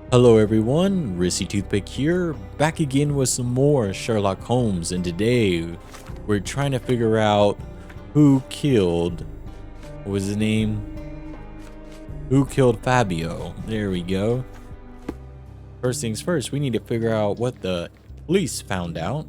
Hello everyone, Rissy Toothpick here, back again with some more Sherlock Holmes, and today we're trying to figure out who killed, what was his name? Who killed Fabio? There we go. First things first, we need to figure out what the police found out.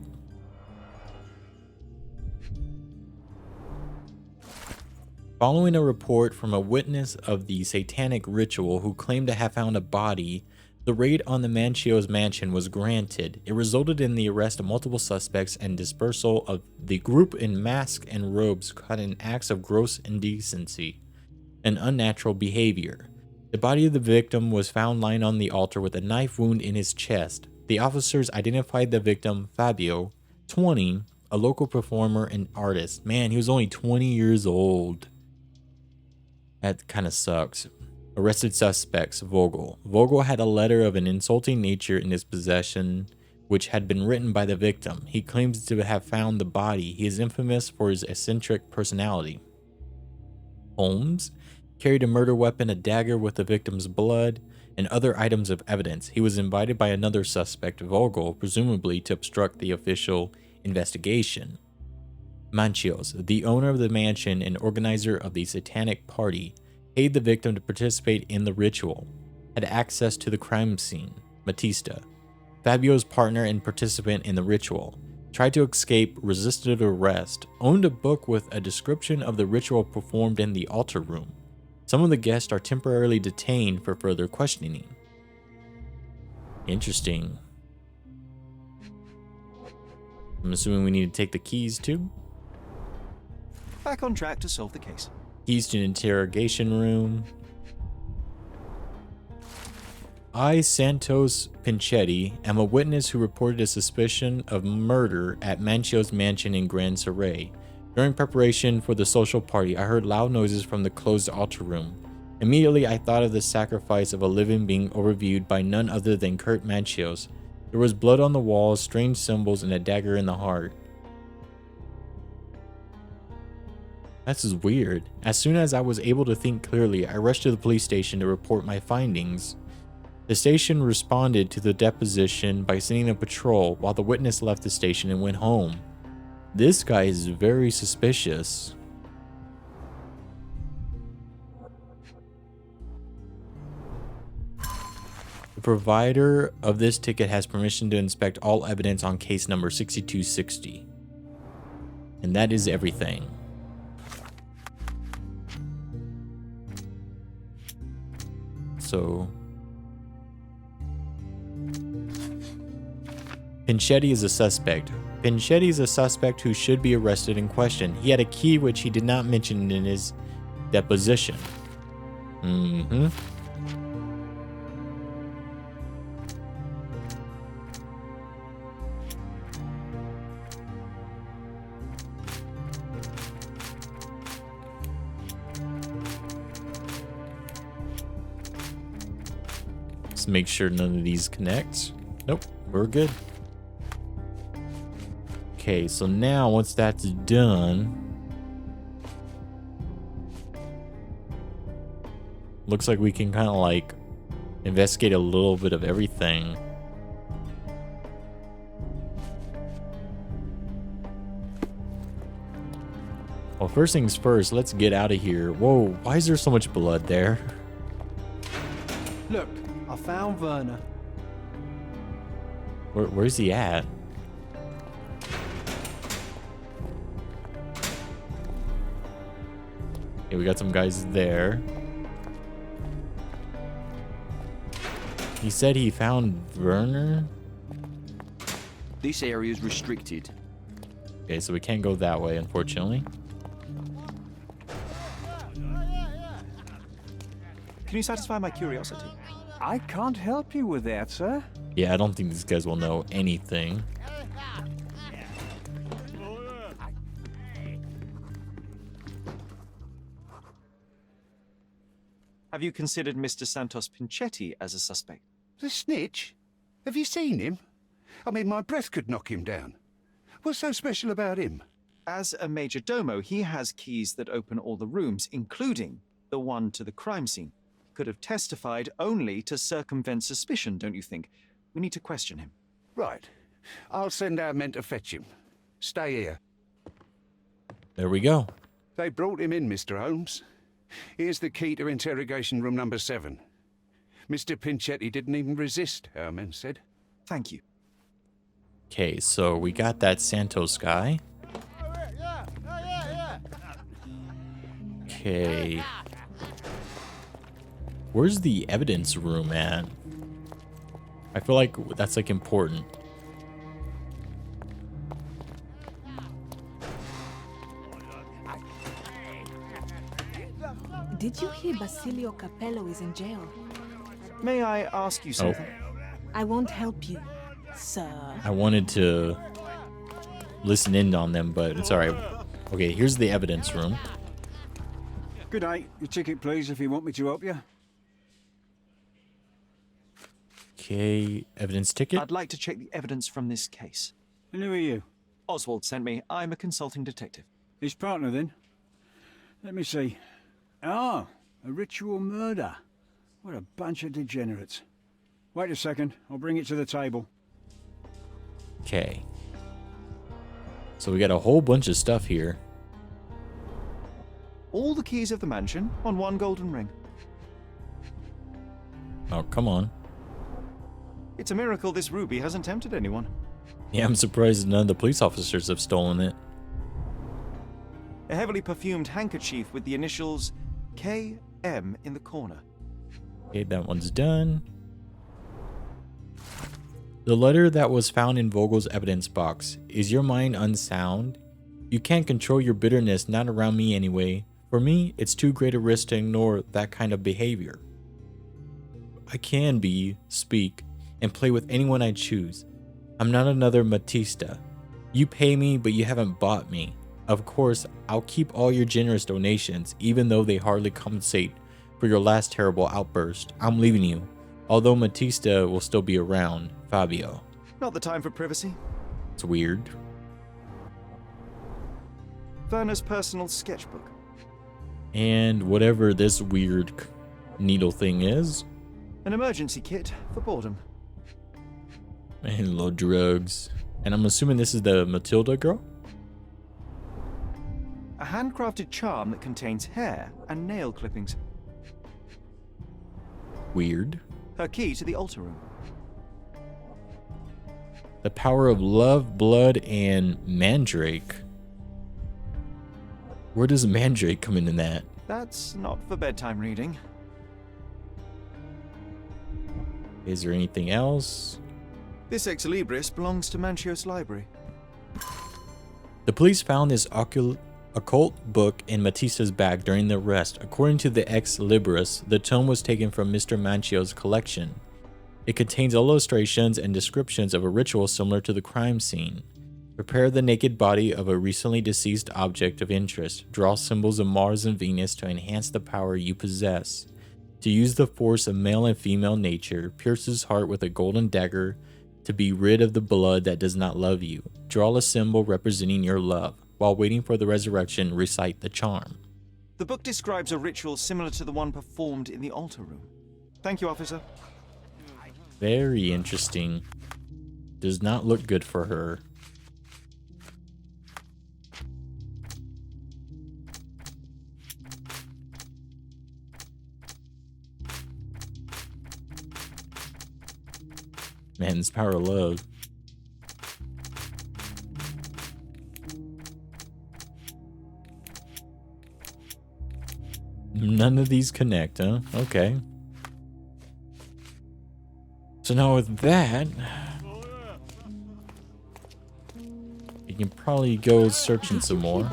Following a report from a witness of the satanic ritual who claimed to have found a body, the raid on the Mancio's mansion was granted. It resulted in the arrest of multiple suspects and dispersal of the group in masks and robes caught in acts of gross indecency and unnatural behavior. The body of the victim was found lying on the altar with a knife wound in his chest. The officers identified the victim, Fabio, 20, a local performer and artist. Man, he was only 20 years old. That kind of sucks. Arrested suspects, Vogel. Vogel had a letter of an insulting nature in his possession, which had been written by the victim. He claims to have found the body. He is infamous for his eccentric personality. Holmes carried a murder weapon, a dagger with the victim's blood, and other items of evidence. He was invited by another suspect, Vogel, presumably to obstruct the official investigation. Mancios, the owner of the mansion and organizer of the satanic party, paid the victim to participate in the ritual, had access to the crime scene. Matista, Fabio's partner and participant in the ritual, tried to escape, resisted arrest, owned a book with a description of the ritual performed in the altar room. Some of the guests are temporarily detained for further questioning. Interesting. I'm assuming we need to take the keys too. Back on track to solve the case. Keys to an interrogation room. I, Santos Pinchetti, am a witness who reported a suspicion of murder at Mancio's mansion in Grand Surrey. During preparation for the social party, I heard loud noises from the closed altar room. Immediately, I thought of the sacrifice of a living being overviewed by none other than Kurt Mancios. There was blood on the walls, strange symbols, and a dagger in the heart. This is weird. As soon as I was able to think clearly, I rushed to the police station to report my findings. The station responded to the deposition by sending a patrol while the witness left the station and went home. This guy is very suspicious. The provider of this ticket has permission to inspect all evidence on case number 6260. And that is everything. So Pinchetti is a suspect. Pinchetti is a suspect who should be arrested and questioned. He had a key which he did not mention in his deposition. Let's make sure none of these connect. Nope, we're good. Okay, so now once that's done, looks like we can kind of like investigate a little bit of everything. Well, first things first, let's get out of here. Whoa, why is there so much blood there? Look, I found Werner. Where's he at? Okay, we got some guys there. He said he found Werner. This area is restricted. Okay, so we can't go that way, unfortunately. Can you satisfy my curiosity? I can't help you with that, sir. Yeah, I don't think these guys will know anything. Have you considered Mr. Santos Pinchetti as a suspect? The snitch? Have you seen him? I mean, my breath could knock him down. What's so special about him? As a major domo, he has keys that open all the rooms, including the one to the crime scene. could have testified only to circumvent suspicion, don't you think? We need to question him. Right. I'll send our men to fetch him. Stay here. There we go. They brought him in, Mr. Holmes. Here's the key to interrogation room number 7. Mr. Pinchetti didn't even resist, our men said. Thank you. Okay, so we got that Santos guy. Okay. Where's the evidence room at? I feel like that's like important. Did you hear Basilio Capello is in jail? May I ask you something? I won't help you, sir. I wanted to listen in on them, but it's alright. Okay, here's the evidence room. Good night. Your ticket, please, if you want me to help you. Okay, evidence ticket. I'd like to check the evidence from this case. And who are you? Oswald sent me. I'm a consulting detective. His partner, then? Let me see. Ah, a ritual murder. What a bunch of degenerates. Wait a second. I'll bring it to the table. Okay. So we got a whole bunch of stuff here. All the keys of the mansion on one golden ring. Oh, come on. It's a miracle this ruby hasn't tempted anyone. Yeah, I'm surprised none of the police officers have stolen it. A heavily perfumed handkerchief with the initials KM in the corner. Okay, that one's done. The letter that was found in Vogel's evidence box. Is your mind unsound? You can't control your bitterness, not around me anyway. For me, it's too great a risk to ignore that kind of behavior. I can speak, and play with anyone I choose. I'm not another Matista. You pay me, but you haven't bought me. Of course, I'll keep all your generous donations, even though they hardly compensate for your last terrible outburst. I'm leaving you, although Matista will still be around. Fabio. Not the time for privacy. It's weird. Werner's personal sketchbook. And whatever this weird needle thing is. An emergency kit for boredom. And low drugs. And I'm assuming this is the Matilda girl? A handcrafted charm that contains hair and nail clippings. Weird. Her key to the altar room. The power of love, blood, and mandrake. Where does mandrake come in that? That's not for bedtime reading. Is there anything else? This ex libris belongs to Manchios Library. The police found this occult book in Matista's bag during the arrest. According to the ex libris, the tome was taken from Mr. Manchio's collection. It contains illustrations and descriptions of a ritual similar to the crime scene. Prepare the naked body of a recently deceased object of interest. Draw symbols of Mars and Venus to enhance the power you possess. To use the force of male and female nature, pierce his heart with a golden dagger to be rid of the blood that does not love you. Draw a symbol representing your love. While waiting for the resurrection, recite the charm. The book describes a ritual similar to the one performed in the altar room. Thank you, officer. Very interesting. Does not look good for her. Man, this power of love. None of these connect, huh? Okay. So now with that, you can probably go searching some more.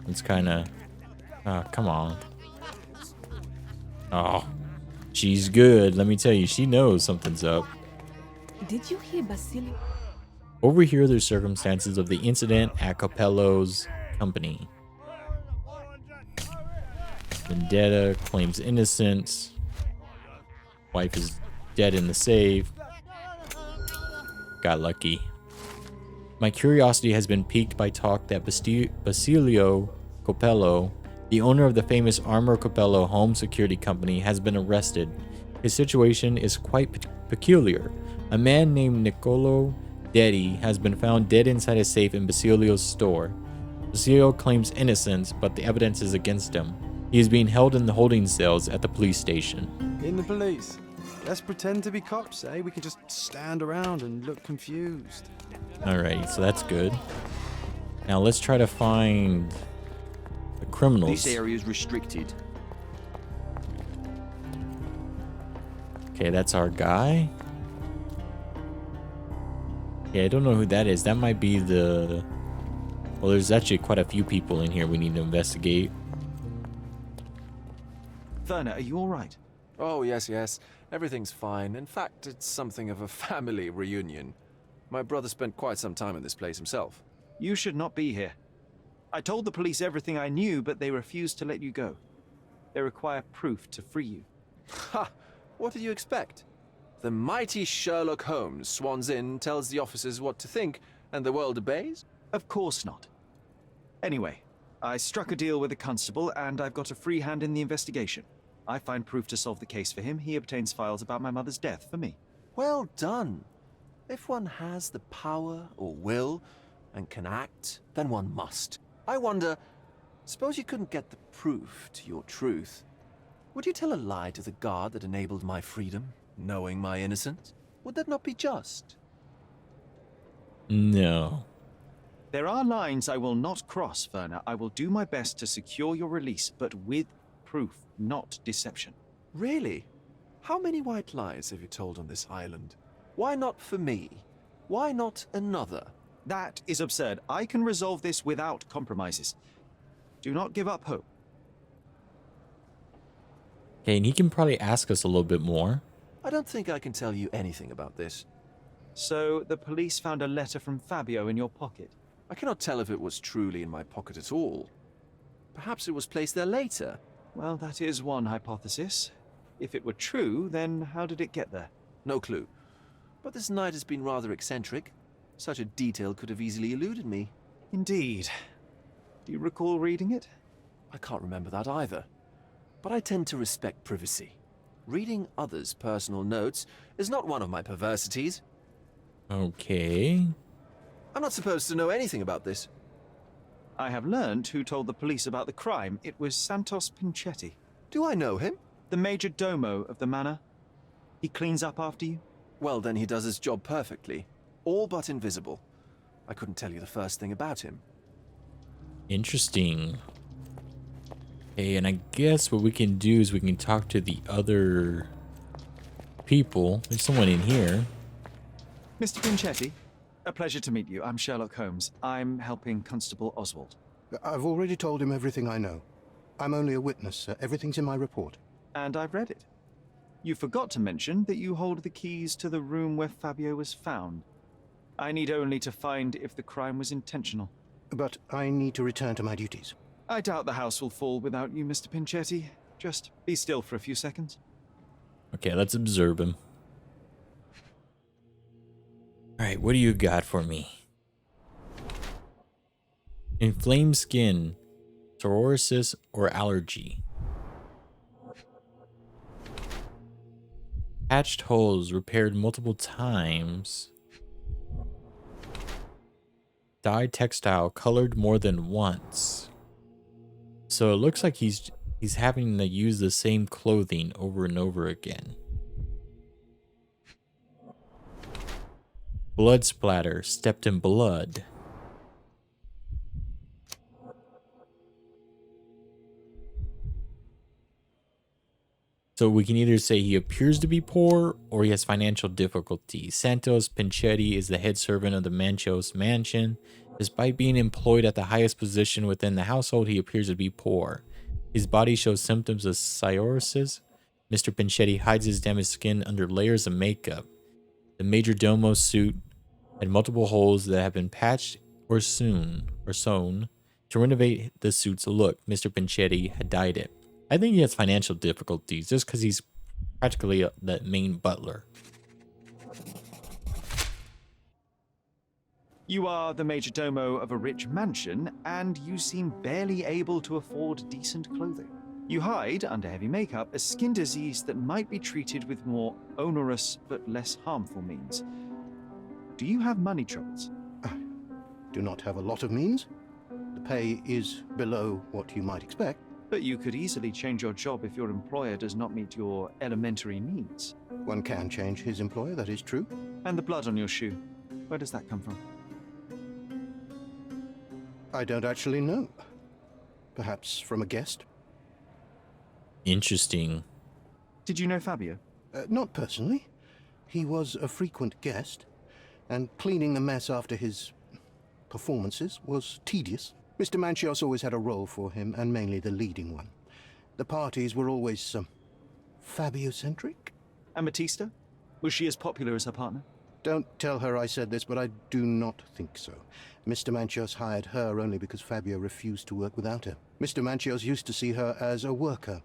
It's kind of... Oh, come on. Oh, she's good. Let me tell you, she knows something's up. Did you hear Basilio? Overhear the circumstances of the incident at Capello's company. Vendetta claims innocence. Wife is dead in the safe. Got lucky. My curiosity has been piqued by talk that Basilio Capello The owner of the famous Armor Capello home security company has been arrested. His situation is quite peculiar. A man named Niccolo Dedi has been found dead inside a safe in Basilio's store. Basilio claims innocence, but the evidence is against him. He is being held in the holding cells at the police station. In the police. Let's pretend to be cops, eh? We can just stand around and look confused. Alright, so that's good. Now let's try to find the criminals. This area is restricted. Okay, that's our guy. Yeah, I don't know who that is. That might be the... Well, there's actually quite a few people in here we need to investigate. Werner, are you all right? Oh, yes. Everything's fine. In fact, it's something of a family reunion. My brother spent quite some time in this place himself. You should not be here. I told the police everything I knew, but they refused to let you go. They require proof to free you. Ha! What did you expect? The mighty Sherlock Holmes swans in, tells the officers what to think, and the world obeys? Of course not. Anyway, I struck a deal with the constable, and I've got a free hand in the investigation. I find proof to solve the case for him. He obtains files about my mother's death for me. Well done. If one has the power or will and can act, then one must. I wonder, suppose you couldn't get the proof to your truth. Would you tell a lie to the guard that enabled my freedom, knowing my innocence? Would that not be just? No. There are lines I will not cross, Werner. I will do my best to secure your release, but with proof, not deception. Really? How many white lies have you told on this island? Why not for me? Why not another? That is absurd. I can resolve this without compromises. Do not give up hope. Okay, and he can probably ask us a little bit more. I don't think I can tell you anything about this. So, the police found a letter from Fabio in your pocket. I cannot tell if it was truly in my pocket at all. Perhaps it was placed there later. Well, that is one hypothesis. If it were true, then how did it get there? No clue. But this night has been rather eccentric. Such a detail could have easily eluded me. Indeed. Do you recall reading it? I can't remember that either. But I tend to respect privacy. Reading others' personal notes is not one of my perversities. Okay. I'm not supposed to know anything about this. I have learned who told the police about the crime. It was Santos Pinchetti, Do I know him? the major domo of the manor. He cleans up after you. Well, then he does his job perfectly. All but invisible. I couldn't tell you the first thing about him. Interesting. Okay, and I guess what we can do is we can talk to the other people. There's someone in here. Mr. Pinchetti, a pleasure to meet you. I'm Sherlock Holmes. I'm helping Constable Oswald. I've already told him everything I know. I'm only a witness, sir. Everything's in my report. And I've read it. You forgot to mention that you hold the keys to the room where Fabio was found. I need only to find if the crime was intentional. But I need to return to my duties. I doubt the house will fall without you, Mr. Pinchetti. Just be still for a few seconds. Okay, let's observe him. Alright, what do you got for me? Inflamed skin, psoriasis, or allergy. Patched holes repaired multiple times. Dyed textile colored more than once. So it looks like he's having to use the same clothing over and over again. Blood splatter, stepped in blood. So we can either say he appears to be poor or he has financial difficulties. Santos Pinchetti is the head servant of the Manchos mansion. Despite being employed at the highest position within the household, he appears to be poor. His body shows symptoms of psoriasis. Mr. Pinchetti hides his damaged skin under layers of makeup. The major domo suit had multiple holes that have been patched or sewn. To renovate the suit's look, Mr. Pinchetti had dyed it. I think he has financial difficulties just because he's practically the main butler. You are the major domo of a rich mansion, and you seem barely able to afford decent clothing. You hide, under heavy makeup, a skin disease that might be treated with more onerous but less harmful means. Do you have money troubles? I do not have a lot of means. The pay is below what you might expect. But you could easily change your job if your employer does not meet your elementary needs. One can change his employer, that is true. And the blood on your shoe, where does that come from? I don't actually know. Perhaps from a guest? Interesting. Did you know Fabio? Not personally. He was a frequent guest, and cleaning the mess after his performances was tedious. Mr. Manchios always had a role for him, and mainly the leading one. The parties were always, Fabio-centric? And Matista? Was she as popular as her partner? Don't tell her I said this, but I do not think so. Mr. Manchios hired her only because Fabio refused to work without her. Mr. Manchios used to see her as a worker.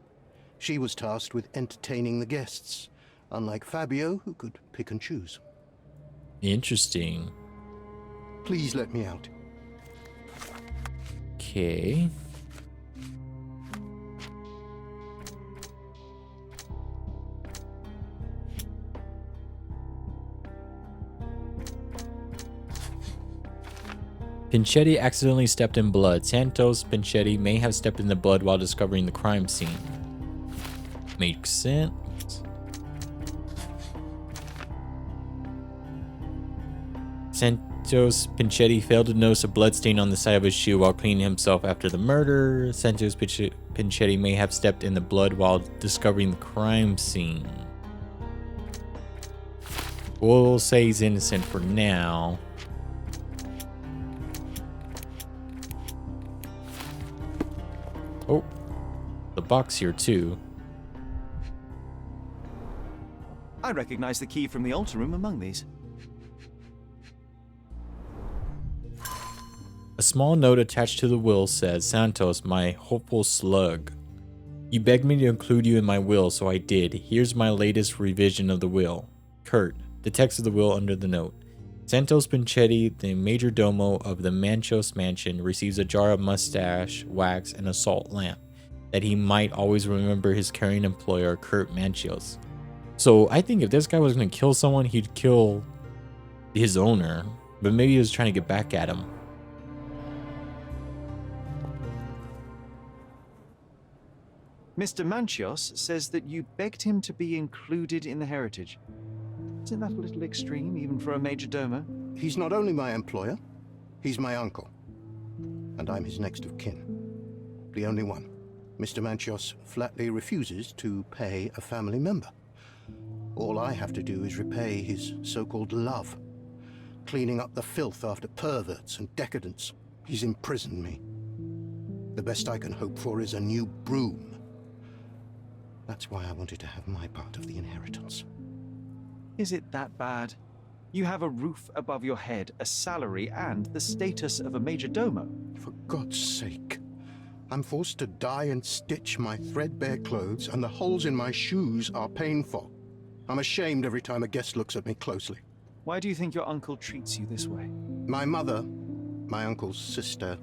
She was tasked with entertaining the guests, unlike Fabio, who could pick and choose. Interesting. Please let me out. Okay. Pinchetti accidentally stepped in blood. Santos Pinchetti may have stepped in the blood while discovering the crime scene. Makes sense. Santos Pinchetti failed to notice a bloodstain on the side of his shoe while cleaning himself after the murder. Santos Pinchetti may have stepped in the blood while discovering the crime scene. We'll say he's innocent for now. Oh, the box here too. I recognize the key from the altar room among these. A small note attached to the will says, Santos, my hopeful slug. You begged me to include you in my will, so I did. Here's my latest revision of the will. Kurt, the text of the will under the note. Santos Pinchetti, the major domo of the Manchios mansion, receives a jar of mustache, wax, and a salt lamp, that he might always remember his caring employer, Kurt Manchios. So I think if this guy was going to kill someone, he'd kill his owner, but maybe he was trying to get back at him. Mr. Manchios says that you begged him to be included in the heritage. Isn't that a little extreme, even for a major domo? He's not only my employer, he's my uncle. And I'm his next of kin. The only one. Mr. Manchios flatly refuses to pay a family member. All I have to do is repay his so-called love, cleaning up the filth after perverts and decadents. He's imprisoned me. The best I can hope for is a new broom. That's why I wanted to have my part of the inheritance. Is it that bad? You have a roof above your head, a salary, and the status of a major domo. For God's sake. I'm forced to dye and stitch my threadbare clothes, and the holes in my shoes are painful. I'm ashamed every time a guest looks at me closely. Why do you think your uncle treats you this way? My mother, my uncle's sister,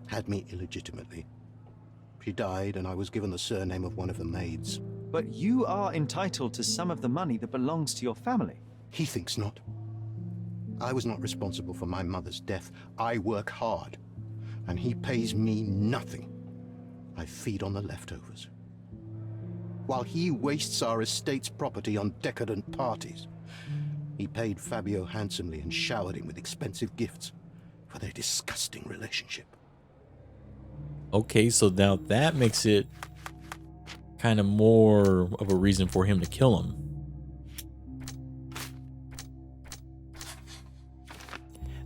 had me illegitimately. She died, and I was given the surname of one of the maids. But you are entitled to some of the money that belongs to your family. He thinks not. I was not responsible for my mother's death. I work hard, and he pays me nothing. I feed on the leftovers. While he wastes our estate's property on decadent parties, he paid Fabio handsomely and showered him with expensive gifts for their disgusting relationship. Okay, so now that makes it kind of more of a reason for him to kill him.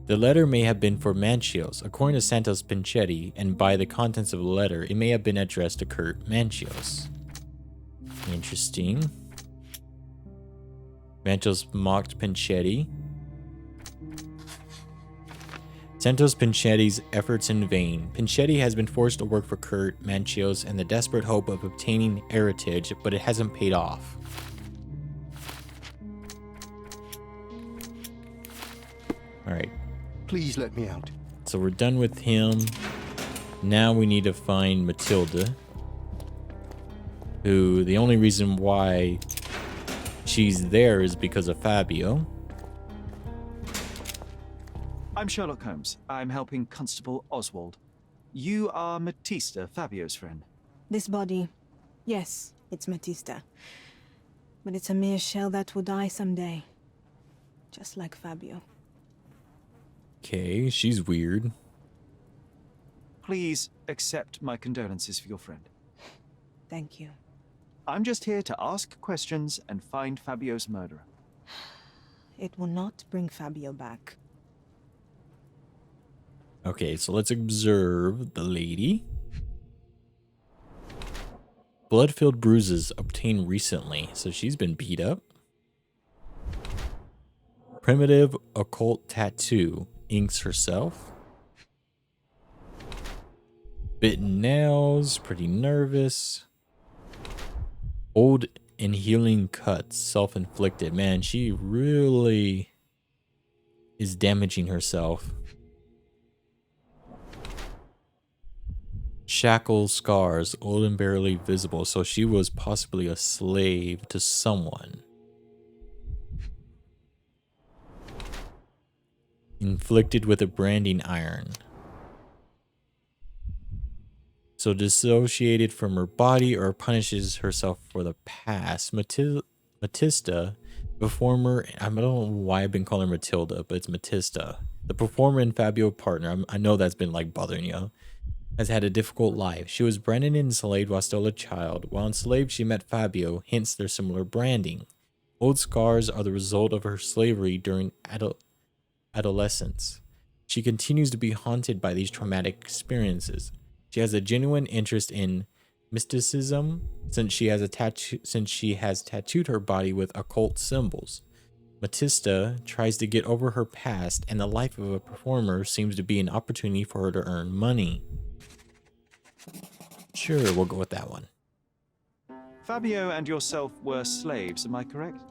The letter may have been for Manchios. According to Santos Pinchetti, and by the contents of the letter, it may have been addressed to Kurt Manchios. Interesting. Manchios mocked Pinchetti. Santos Pinchetti's efforts in vain. Pinchetti has been forced to work for Kurt Manchios in the desperate hope of obtaining heritage, but it hasn't paid off. Alright. Please let me out. So we're done with him. Now we need to find Matilda, who the only reason why she's there is because of Fabio. I'm Sherlock Holmes. I'm helping Constable Oswald. You are Matista, Fabio's friend. This body, yes, it's Matista. But it's a mere shell that will die someday. Just like Fabio. Okay, she's weird. Please accept my condolences for your friend. Thank you. I'm just here to ask questions and find Fabio's murderer. It will not bring Fabio back. Okay, so let's observe the lady. Blood-filled bruises obtained recently, so she's been beat up. Primitive occult tattoo, inks herself. Bitten nails, pretty nervous. Old and healing cuts, self-inflicted. Man, she really is damaging herself. Shackles, scars, old and barely visible. So she was possibly a slave to someone. Inflicted with a branding iron. So dissociated from her body or punishes herself for the past. Matista, performer, I don't know why I've been calling her Matilda, but it's Matista. The performer and Fabio partner, I know that's been like bothering you, has had a difficult life. She was branded and enslaved while still a child. While enslaved, she met Fabio, hence their similar branding. Old scars are the result of her slavery during adolescence. She continues to be haunted by these traumatic experiences. She has a genuine interest in mysticism since she has tattooed her body with occult symbols. Matista tries to get over her past, and the life of a performer seems to be an opportunity for her to earn money. Sure, we'll go with that one. Fabio and yourself were slaves, am I correct?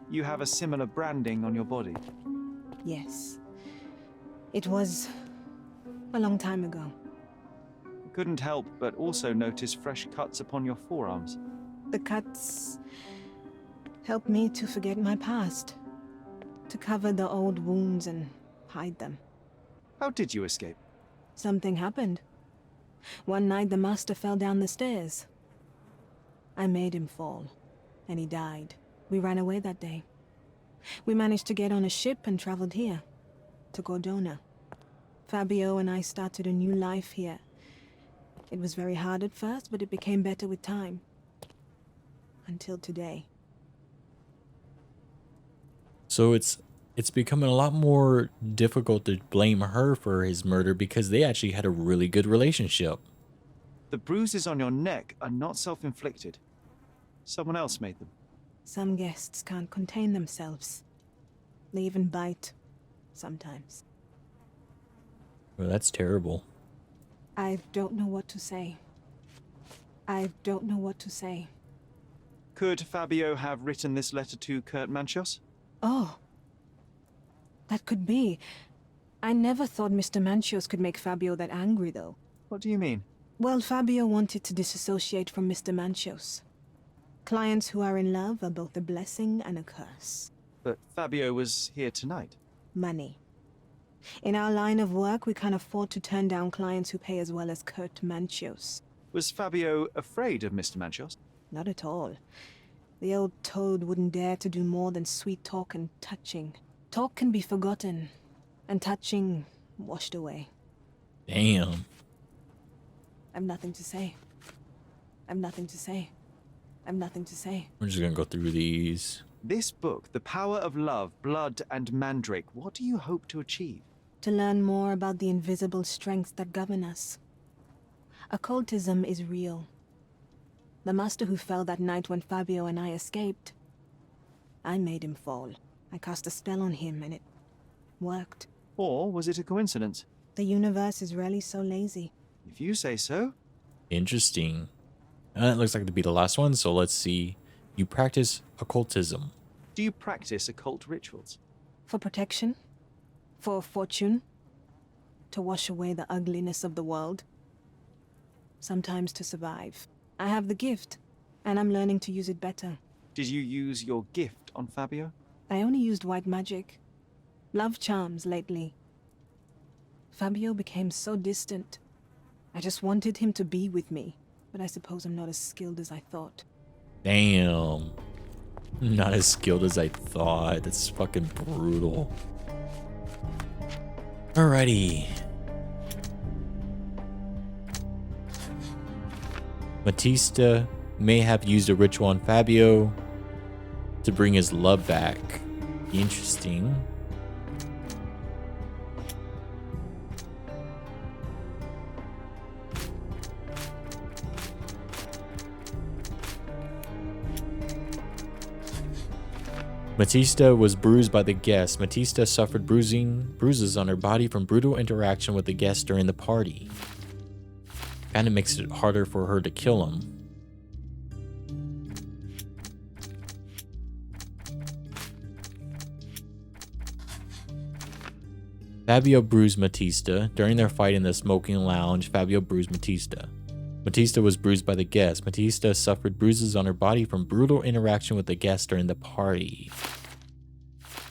You have a similar branding on your body. Yes. It was a long time ago. Couldn't help but also notice fresh cuts upon your forearms. The cuts helped me to forget my past, to cover the old wounds and hide them. How did you escape? Something happened. One night the master fell down the stairs. I made him fall, and he died. We ran away that day. We managed to get on a ship and traveled here, to Cordona. Fabio and I started a new life here. It was very hard at first, but it became better with time. Until today. So it's becoming a lot more difficult to blame her for his murder because they actually had a really good relationship. The bruises on your neck are not self-inflicted. Someone else made them. Some guests can't contain themselves. They even bite, sometimes. Well, that's terrible. I don't know what to say. I don't know what to say. Could Fabio have written this letter to Kurt Manchios? Oh. That could be. I never thought Mr. Manchios could make Fabio that angry, though. What do you mean? Well, Fabio wanted to disassociate from Mr. Manchios. Clients who are in love are both a blessing and a curse. But Fabio was here tonight. Money. In our line of work, we can't afford to turn down clients who pay as well as Kurt Manchios. Was Fabio afraid of Mr. Manchios? Not at all. The old toad wouldn't dare to do more than sweet talk and touching. Talk can be forgotten, and touching washed away. Damn. I've nothing to say. I've nothing to say. I've nothing to say. We're just gonna go through these. This book, The Power of Love, Blood, and Mandrake, what do you hope to achieve? To learn more about the invisible strengths that govern us. Occultism is real. The master who fell that night when Fabio and I escaped, I made him fall. I cast a spell on him and it worked. Or was it a coincidence? The universe is rarely so lazy. If you say so. Interesting. It looks like to be the last one, so let's see. You practice occultism. Do you practice occult rituals? For protection? For fortune? to wash away the ugliness of the world. Sometimes to survive. I have the gift, and I'm learning to use it better. Did you use your gift on Fabio? I only used white magic. Love charms lately. Fabio became so distant. I just wanted him to be with me, but I suppose I'm not as skilled as I thought. Damn. Not as skilled as I thought. That's fucking brutal. Alrighty. Matista may have used a ritual on Fabio to bring his love back. Interesting. Matista was bruised by the guests. Matista suffered bruises on her body from brutal interaction with the guests during the party. Kind of makes it harder for her to kill him. Fabio bruised Matista. During their fight in the smoking lounge, Fabio bruised Matista. Matista was bruised by the guests. Matista suffered bruises on her body from brutal interaction with the guests during the party.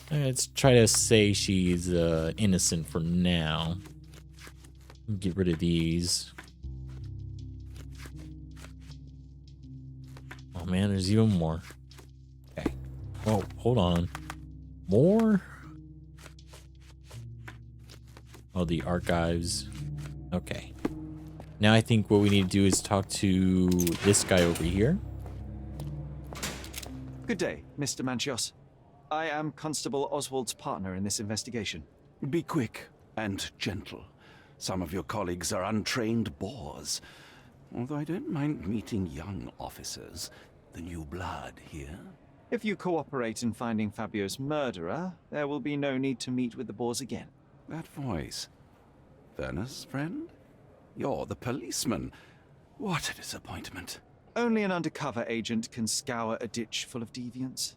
Let's try to say she's innocent for now. Get rid of these. Oh man, there's even more. Okay. Oh, hold on. More? Oh, the archives. Okay. Now I think what we need to do is talk to this guy over here. Good day, Mr. Manchios. I am Constable Oswald's partner in this investigation. Be quick and gentle. Some of your colleagues are untrained boors. Although I don't mind meeting young officers. The new blood here. If you cooperate in finding Fabio's murderer, there will be no need to meet with the Boers again. That voice. Werner's friend? You're the policeman. What a disappointment. Only an undercover agent can scour a ditch full of deviants.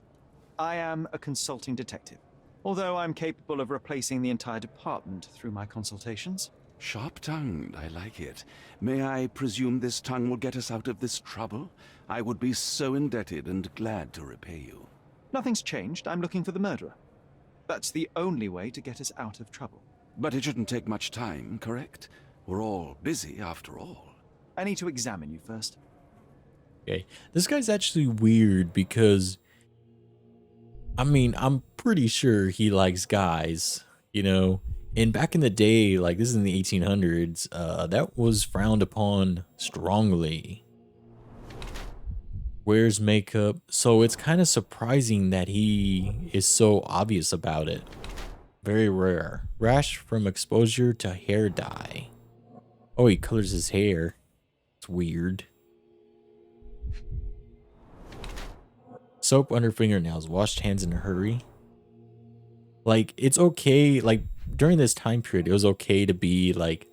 I am a consulting detective, although I'm capable of replacing the entire department through my consultations. Sharp-tongued, I like it. May I presume this tongue will get us out of this trouble? I would be so indebted and glad to repay you. Nothing's changed. I'm looking for the murderer. That's the only way to get us out of trouble. But it shouldn't take much time, correct? We're all busy after all. I need to examine you first. Okay. This guy's actually weird because, I mean, I'm pretty sure he likes guys, you know? And back in the day, like this is in the 1800s, that was frowned upon strongly. Wears makeup, so it's kind of surprising that he is so obvious about it. Very rare. Rash from exposure to hair dye. Oh, he colors his hair. It's weird. Soap under fingernails. Washed hands in a hurry. Like, it's okay. Like, during this time period, it was okay to be, like,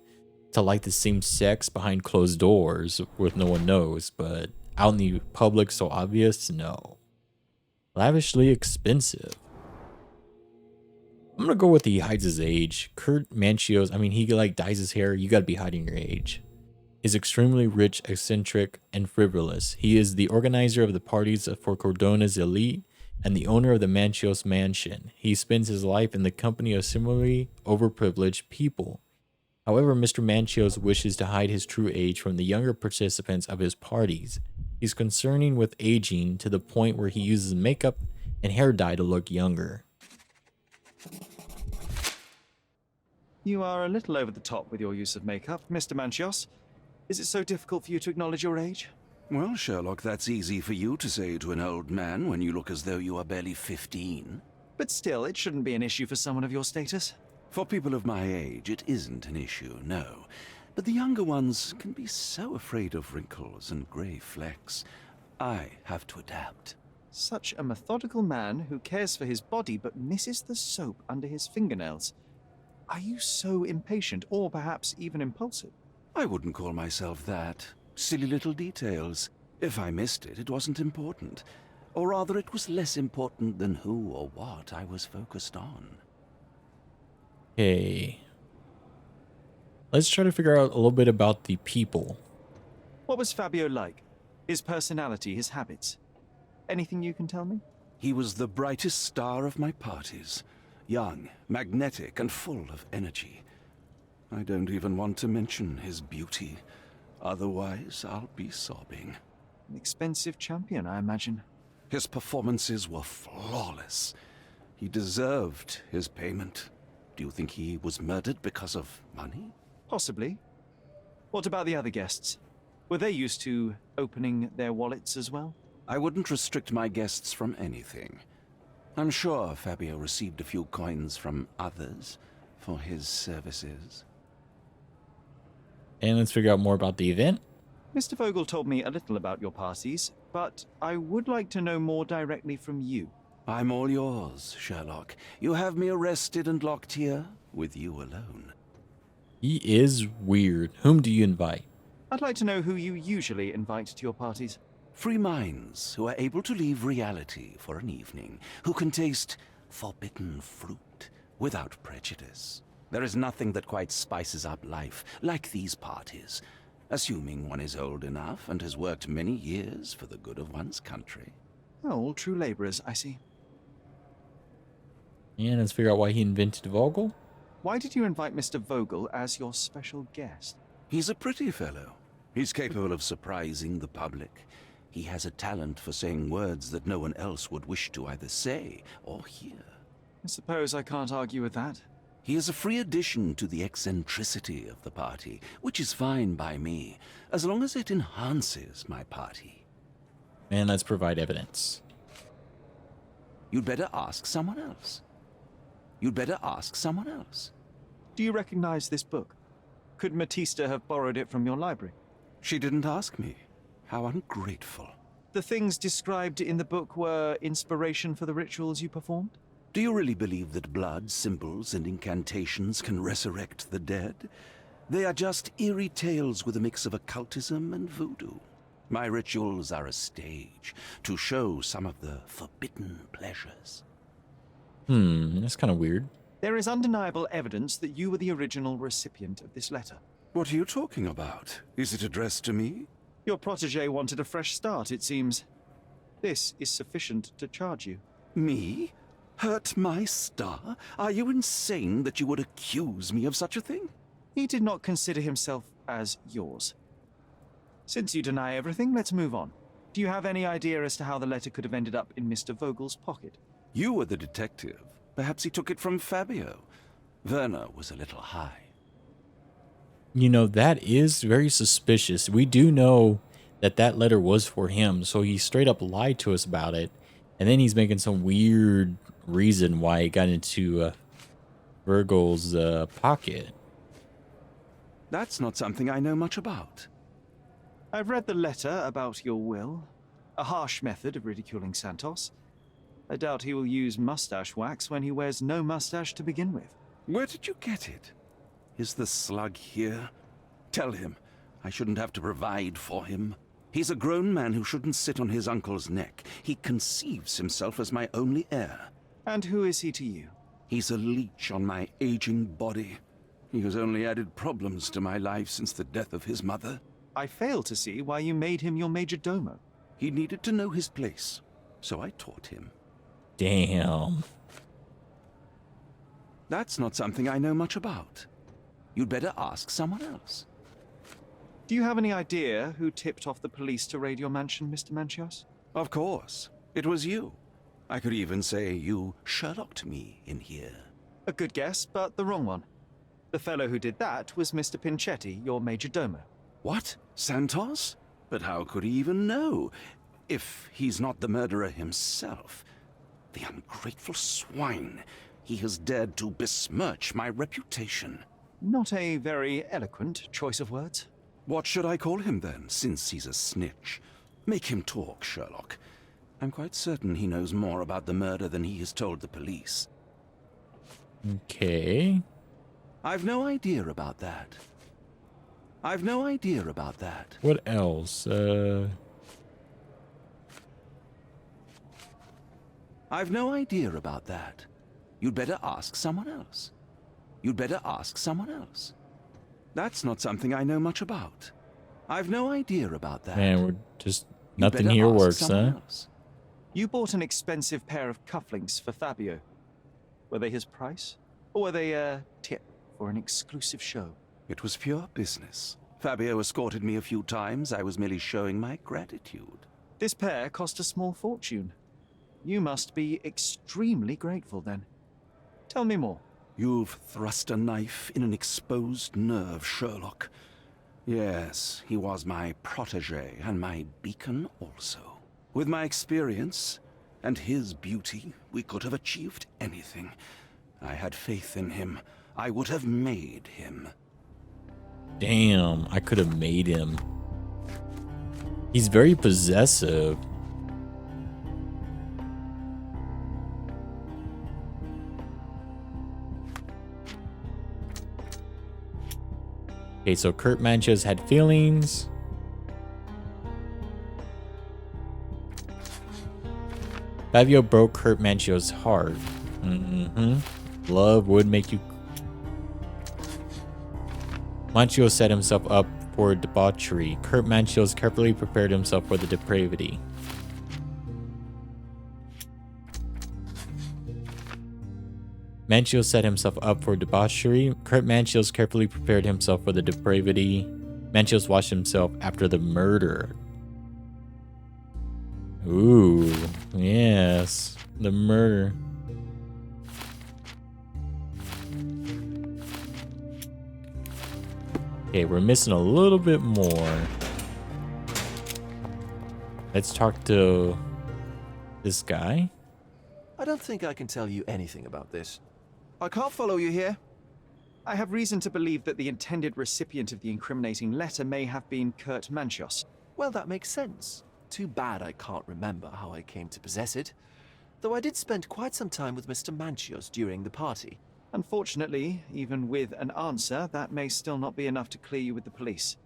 to like the same sex behind closed doors with no one knows. But out in the public, so obvious? No. Lavishly expensive. I'm gonna go with he hides his age. Kurt Manchios, I mean, he like dyes his hair. You gotta be hiding your age. Is extremely rich, eccentric, and frivolous. He is the organizer of the parties for Cordona's elite and the owner of the Manchios mansion. He spends his life in the company of similarly overprivileged people. However, Mr. Manchios wishes to hide his true age from the younger participants of his parties. He's concerning with aging to the point where he uses makeup and hair dye to look younger. You are a little over the top with your use of makeup, Mr. Manchios. Is it so difficult for you to acknowledge your age? Well, Sherlock, that's easy for you to say to an old man when you look as though you are barely 15. But still, it shouldn't be an issue for someone of your status. For people of my age, it isn't an issue, no. But the younger ones can be so afraid of wrinkles and grey flecks. I have to adapt. Such a methodical man who cares for his body but misses the soap under his fingernails. Are you so impatient, or perhaps even impulsive? I wouldn't call myself that. Silly little details. If I missed it, it wasn't important. Or rather, it was less important than who or what I was focused on. Okay. Let's try to figure out a little bit about the people. What was Fabio like? His personality, his habits? Anything you can tell me? He was the brightest star of my parties. Young, magnetic, and full of energy. I don't even want to mention his beauty. Otherwise, I'll be sobbing. An expensive champion, I imagine. His performances were flawless. He deserved his payment. Do you think he was murdered because of money? Possibly. What about the other guests? Were they used to opening their wallets as well? I wouldn't restrict my guests from anything. I'm sure Fabio received a few coins from others for his services. And let's figure out more about the event. Mr. Vogel told me a little about your parties, but I would like to know more directly from you. I'm all yours, Sherlock. You have me arrested and locked here with you alone. He is weird. Whom do you invite? I'd like to know who you usually invite to your parties. Free minds who are able to leave reality for an evening, who can taste forbidden fruit without prejudice. There is nothing that quite spices up life like these parties, assuming one is old enough and has worked many years for the good of one's country. Oh, all true laborers, I see. And let's figure out why he invented Vogel. Why did you invite Mr. Vogel as your special guest? He's a pretty fellow. He's capable of surprising the public. He has a talent for saying words that no one else would wish to either say or hear. I suppose I can't argue with that. He is a free addition to the eccentricity of the party, which is fine by me, as long as it enhances my party. And let's provide evidence. You'd better ask someone else. You'd better ask someone else. Do you recognize this book? Could Matista have borrowed it from your library? She didn't ask me. How ungrateful. The things described in the book were inspiration for the rituals you performed? Do you really believe that blood, symbols, and incantations can resurrect the dead? They are just eerie tales with a mix of occultism and voodoo. My rituals are a stage to show some of the forbidden pleasures. That's kind of weird. There is undeniable evidence that you were the original recipient of this letter. What are you talking about? Is it addressed to me? Your protege wanted a fresh start, it seems. This is sufficient to charge you. Me? Hurt my star? Are you insane that you would accuse me of such a thing? He did not consider himself as yours. Since you deny everything, let's move on. Do you have any idea as to how the letter could have ended up in Mr. Vogel's pocket? You were the detective. Perhaps he took it from Fabio. Werner was a little high. You know, that is very suspicious. We do know that that letter was for him, so he straight up lied to us about it. And then he's making some weird reason why it got into Virgil's pocket. That's not something I know much about. I've read the letter about your will. A harsh method of ridiculing Santos. I doubt he will use mustache wax when he wears no mustache to begin with. Where did you get it? Is the slug here? Tell him I shouldn't have to provide for him. He's a grown man who shouldn't sit on his uncle's neck. He conceives himself as my only heir. And who is he to you? He's a leech on my aging body. He has only added problems to my life since the death of his mother. I fail to see why you made him your major domo. He needed to know his place, so I taught him. Damn. That's not something I know much about. You'd better ask someone else. Do you have any idea who tipped off the police to raid your mansion, Mr. Manchios? Of course. It was you. I could even say you Sherlocked me in here. A good guess, but the wrong one. The fellow who did that was Mr. Pinchetti, your major domo. What? Santos? But how could he even know? If he's not the murderer himself. The ungrateful swine. He has dared to besmirch my reputation. Not a very eloquent choice of words. What should I call him then, since he's a snitch? Make him talk, Sherlock. I'm quite certain he knows more about the murder than he has told the police. Okay. I've no idea about that. I've no idea about that. What else? I've no idea about that. You'd better ask someone else. You'd better ask someone else. That's not something I know much about. I've no idea about that. Man, we're just You nothing better here ask works, someone huh? else. You bought an expensive pair of cufflinks for Fabio. Were they his price? Or were they a tip for an exclusive show? It was pure business. Fabio escorted me a few times. I was merely showing my gratitude. This pair cost a small fortune. You must be extremely grateful then. Tell me more. You've thrust a knife in an exposed nerve, Sherlock. Yes, he was my protege and my beacon also. With my experience and his beauty, we could have achieved anything. I had faith in him. I would have made him. Damn, I could have made him. He's very possessive. Okay, so Kurt Manchos had feelings. Fabio broke Kurt Manchio's heart. Love would make you... Manchio set himself up for debauchery. Kurt Manchios carefully prepared himself for the depravity. Manchio set himself up for debauchery. Kurt Manchios carefully prepared himself for the depravity. Manchios washed himself after the murder. Ooh, yes, the murder. Okay, we're missing a little bit more. Let's talk to this guy. I don't think I can tell you anything about this. I can't follow you here. I have reason to believe that the intended recipient of the incriminating letter may have been Kurt Manchios. Well, that makes sense. Too bad I can't remember how I came to possess it. Though I did spend quite some time with Mr. Manchios during the party. Unfortunately, even with an answer, that may still not be enough to clear you with the police.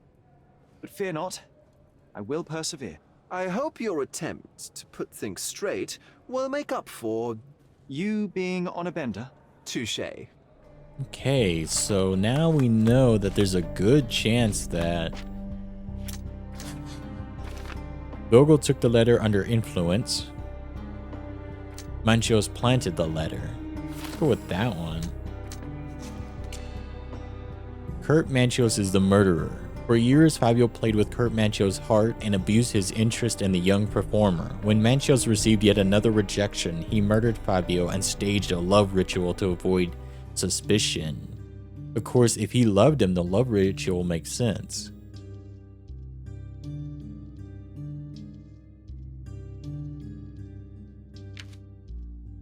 But fear not, I will persevere. I hope your attempt to put things straight will make up for... You being on a bender? touché. Okay, so now we know that there's a good chance that Vogel took the letter under influence. Manchios planted the letter. Let's go with that one. Kurt Manchios is the murderer. For years, Fabio played with Kurt Manchios' heart and abused his interest in the young performer. When Manchios received yet another rejection, he murdered Fabio and staged a love ritual to avoid suspicion. Of course, if he loved him, the love ritual makes sense.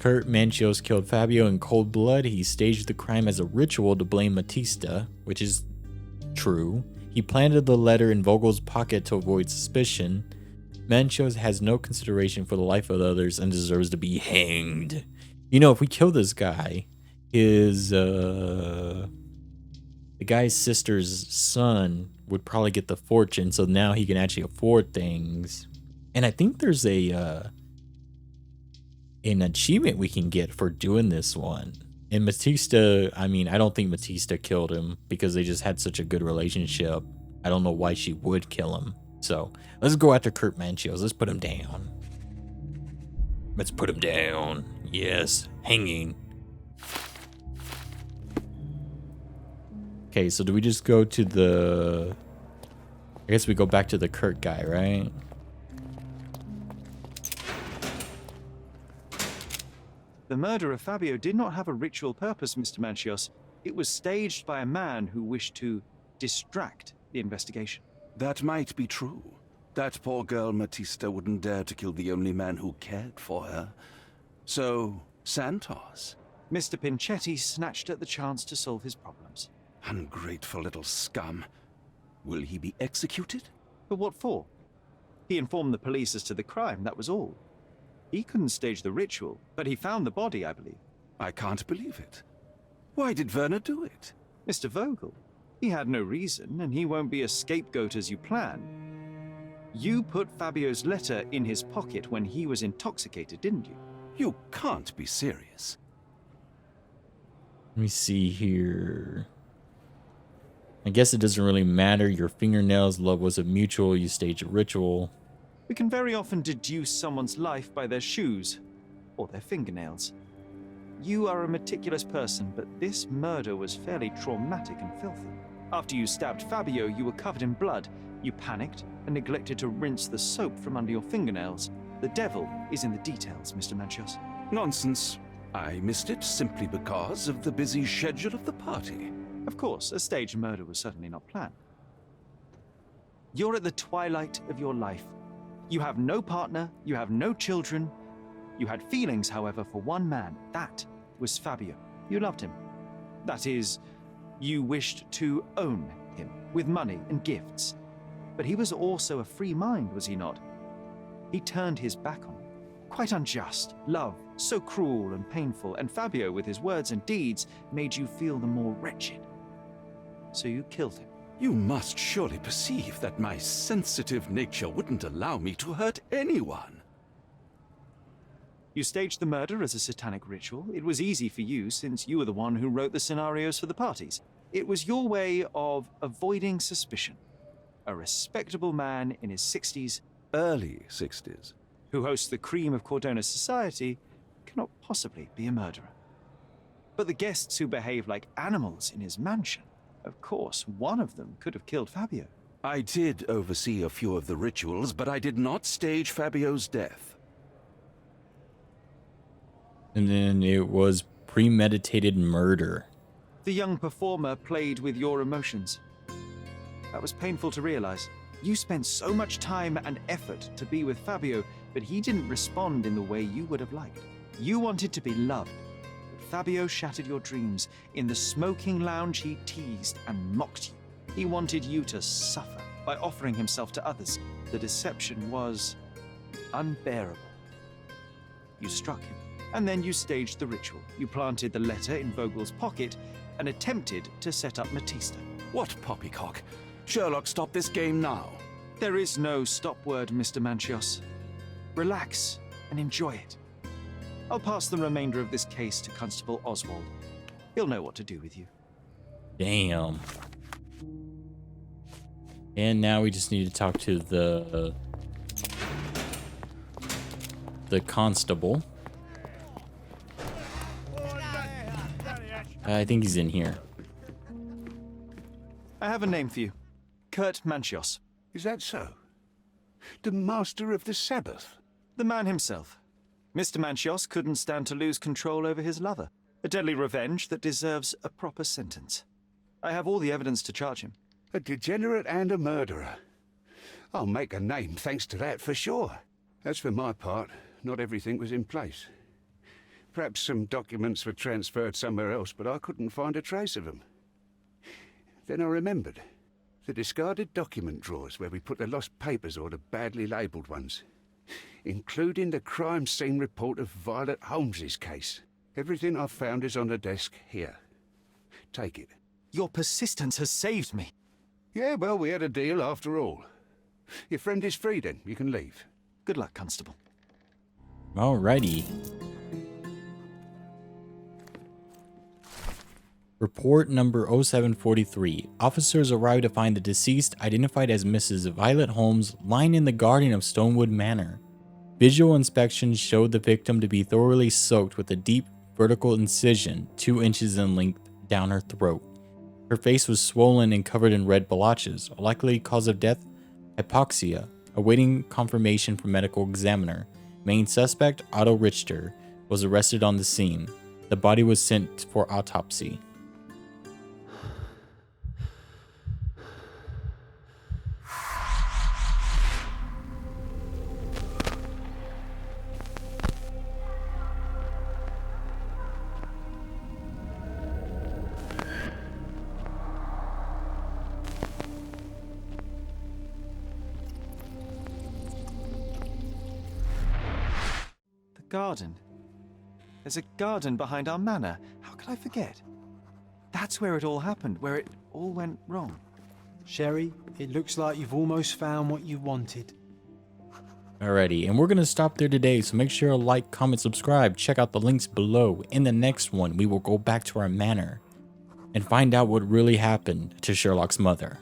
Kurt Manchios killed Fabio in cold blood. He staged the crime as a ritual to blame Matista, which is true. He planted the letter in Vogel's pocket to avoid suspicion. Manchios has no consideration for the life of others and deserves to be hanged. You know, if we kill this guy, the guy's sister's son would probably get the fortune, so now he can actually afford things. And I think there's an achievement we can get for doing this one. And Matista, I mean, I don't think Matista killed him because they just had such a good relationship. I don't know why she would kill him. So let's go after Kurt Manchios. Let's put him down. Let's put him down. Yes, hanging. Okay, so do we just go to the... I guess we go back to the Kurt guy, right? The murder of Fabio did not have a ritual purpose, Mr. Manchios. It was staged by a man who wished to distract the investigation. That might be true. That poor girl Matista wouldn't dare to kill the only man who cared for her. So, Santos. Mr. Pinchetti snatched at the chance to solve his problems. Ungrateful little scum. Will he be executed? But what for? He informed the police as to the crime, that was all. He couldn't stage the ritual, but he found the body, I believe. I can't believe it. Why did Werner do it? Mr. Vogel. He had no reason, and he won't be a scapegoat as you plan. You put Fabio's letter in his pocket when he was intoxicated, didn't you? You can't be serious. Let me see here. I guess it doesn't really matter. Your fingernails, love was a mutual, you stage a ritual. We can very often deduce someone's life by their shoes or their fingernails. You are a meticulous person, but this murder was fairly traumatic and filthy. After you stabbed Fabio, you were covered in blood. You panicked and neglected to rinse the soap from under your fingernails. The devil is in the details, Mr. Manchios. Nonsense. I missed it simply because of the busy schedule of the party. Of course, a staged murder was certainly not planned. You're at the twilight of your life. You have no partner, you have no children. You had feelings, however, for one man. That was Fabio. You loved him. That is, you wished to own him with money and gifts. But he was also a free mind, was he not? He turned his back on you. Quite unjust. Love, so cruel and painful, and Fabio, with his words and deeds, made you feel the more wretched. So you killed him. You must surely perceive that my sensitive nature wouldn't allow me to hurt anyone. You staged the murder as a satanic ritual. It was easy for you, since you were the one who wrote the scenarios for the parties. It was your way of avoiding suspicion. A respectable man in his 60s, Early 60s. who hosts the cream of Cordona society, cannot possibly be a murderer. But the guests who behave like animals in his mansion, of course, one of them could have killed Fabio. I did oversee a few of the rituals, but I did not stage Fabio's death. And then it was premeditated murder. The young performer played with your emotions. That was painful to realize. You spent so much time and effort to be with Fabio, but he didn't respond in the way you would have liked. You wanted to be loved, but Fabio shattered your dreams. In the smoking lounge, he teased and mocked you. He wanted you to suffer by offering himself to others. The deception was unbearable. You struck him, and then you staged the ritual. You planted the letter in Vogel's pocket and attempted to set up Matista. What poppycock? Sherlock, stop this game now. There is no stop word, Mr. Manchios. Relax and enjoy it. I'll pass the remainder of this case to Constable Oswald. He'll know what to do with you. Damn. And now we just need to talk to the constable. I think he's in here. I have a name for you. Kurt Manchios. Is that so? The master of the Sabbath? The man himself. Mr. Manchios couldn't stand to lose control over his lover. A deadly revenge that deserves a proper sentence. I have all the evidence to charge him. A degenerate and a murderer. I'll make a name thanks to that for sure. As for my part, not everything was in place. Perhaps some documents were transferred somewhere else, but I couldn't find a trace of them. Then I remembered. The discarded document drawers where we put the lost papers or the badly labelled ones. Including the crime scene report of Violet Holmes's case. Everything I've found is on the desk here. Take it. Your persistence has saved me. Yeah, well, we had a deal after all. Your friend is free then, you can leave. Good luck, Constable. Alrighty. Report number 0743. Officers arrived to find the deceased, identified as Mrs. Violet Holmes, lying in the garden of Stonewood Manor. Visual inspection showed the victim to be thoroughly soaked with a deep vertical incision 2 inches in length down her throat. Her face was swollen and covered in red blotches. A likely cause of death? Hypoxia. Awaiting confirmation from medical examiner. Main suspect, Otto Richter, was arrested on the scene. The body was sent for autopsy. Garden. There's a garden behind our manor. How could I forget? That's where it all happened, where it all went wrong. Sherry, it looks like you've almost found what you wanted. Alrighty, and we're going to stop there today, so make sure to like, comment, subscribe, check out the links below. In the next one, we will go back to our manor and find out what really happened to Sherlock's mother.